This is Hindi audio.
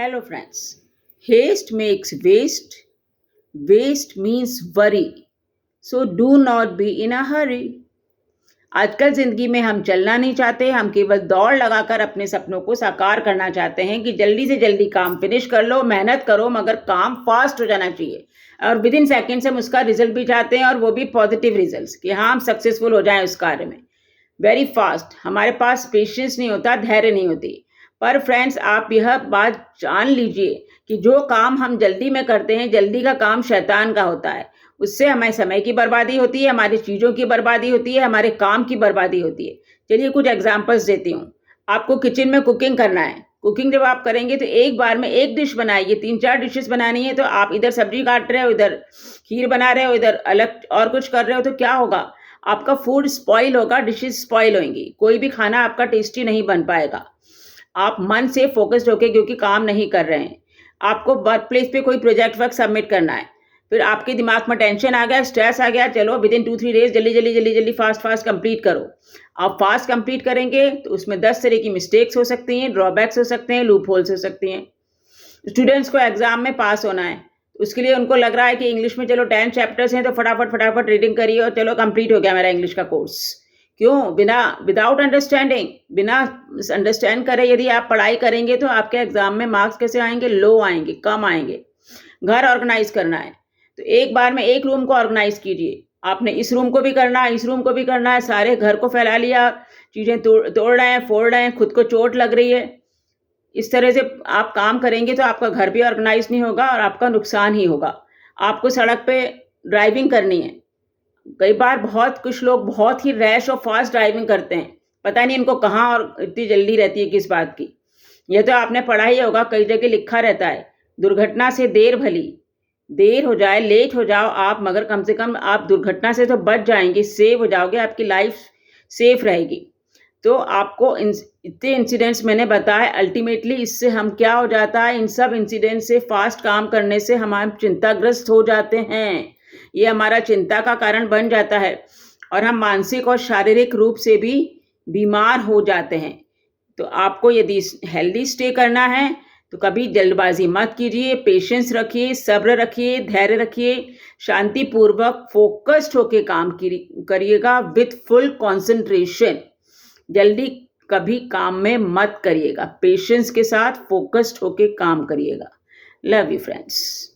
Hello, friends. Haste makes waste. Waste means worry. So do not be in a hurry. आजकल जिंदगी में हम चलना नहीं चाहते, हम केवल दौड़ लगाकर अपने सपनों को साकार करना चाहते हैं कि जल्दी से जल्दी काम फिनिश कर लो, मेहनत करो, मगर काम फास्ट हो जाना चाहिए और विद इन सेकेंड्स हम उसका रिजल्ट भी चाहते हैं और वो भी पॉजिटिव रिजल्ट्स कि हाँ हम सक्सेसफुल हो जाएं उस कार्य में वेरी फास्ट। हमारे पास पेशेंस नहीं होता, धैर्य नहीं होती। पर फ्रेंड्स, आप यह बात जान लीजिए कि जो काम हम जल्दी में करते हैं, जल्दी का काम शैतान का होता है। उससे हमारे समय की बर्बादी होती है, हमारी चीज़ों की बर्बादी होती है, हमारे काम की बर्बादी होती है। चलिए कुछ एग्जांपल्स देती हूँ। आपको किचन में कुकिंग करना है। कुकिंग जब आप करेंगे तो एक बार में एक डिश बनाइए, 3-4 डिशेस बनानी है तो आप इधर सब्जी काट रहे हो, इधर खीर बना रहे हो, इधर अलग और कुछ कर रहे हो, तो क्या होगा? आपका फूड स्पॉइल होगा, डिशेस स्पॉइल होंगी, कोई भी खाना आपका टेस्टी नहीं बन पाएगा। आप मन से फोकस्ड होके क्योंकि काम नहीं कर रहे हैं। आपको वर्क प्लेस पे कोई प्रोजेक्ट वर्क सबमिट करना है, फिर आपके दिमाग में टेंशन आ गया, स्ट्रेस आ गया, चलो विद इन 2-3 डेज जल्दी फास्ट कंप्लीट करो। आप फास्ट कंप्लीट करेंगे तो उसमें 10 तरह की मिस्टेक्स हो सकती हैं, ड्रॉबैक्स हो सकते हैं, लूप होल्स हो सकती हैं। स्टूडेंट्स को एग्जाम में पास होना है, उसके लिए उनको लग रहा है कि इंग्लिश में चलो 10 चैप्टर्स हैं तो फटाफट रीडिंग करिए और चलो कंप्लीट हो गया मेरा इंग्लिश का कोर्स। क्यों? विदाउट अंडरस्टैंडिंग, बिना अंडरस्टैंड करे यदि आप पढ़ाई करेंगे तो आपके एग्जाम में मार्क्स कैसे आएंगे? लो आएंगे, कम आएंगे। घर ऑर्गेनाइज करना है तो एक बार में एक रूम को ऑर्गेनाइज कीजिए। आपने इस रूम को भी करना है, इस रूम को भी करना है, सारे घर को फैला लिया, चीजें तोड़ रहे हैं, फोड़ रहे हैं, खुद को चोट लग रही है। इस तरह से आप काम करेंगे तो आपका घर भी ऑर्गेनाइज नहीं होगा और आपका नुकसान ही होगा। आपको सड़क पे ड्राइविंग करनी है। कई बार कुछ लोग बहुत ही रैश और फास्ट ड्राइविंग करते हैं, पता नहीं इनको कहाँ और इतनी जल्दी रहती है किस बात की। यह तो आपने पढ़ा ही होगा, कई जगह लिखा रहता है, दुर्घटना से देर भली। देर हो जाए, लेट हो जाओ आप, मगर कम से कम आप दुर्घटना से तो बच जाएंगे, सेव हो जाओगे, आपकी लाइफ सेफ रहेगी। तो आपको इतने इंसिडेंट्स मैंने बताए, अल्टीमेटली इससे हम क्या हो जाता है, इन सब इंसिडेंट से फास्ट काम करने से हम चिंताग्रस्त हो जाते हैं। ये हमारा चिंता का कारण बन जाता है और हम मानसिक और शारीरिक रूप से भी बीमार हो जाते हैं। तो आपको यदि हेल्दी स्टे करना है तो कभी जल्दबाजी मत कीजिए, पेशेंस रखिए, सब्र रखिए, धैर्य रखिए, शांतिपूर्वक फोकस्ड होकर काम करिएगा विथ फुल कंसंट्रेशन। जल्दी कभी काम में मत करिएगा, पेशेंस के साथ फोकस्ड होके काम करिएगा। Love you friends.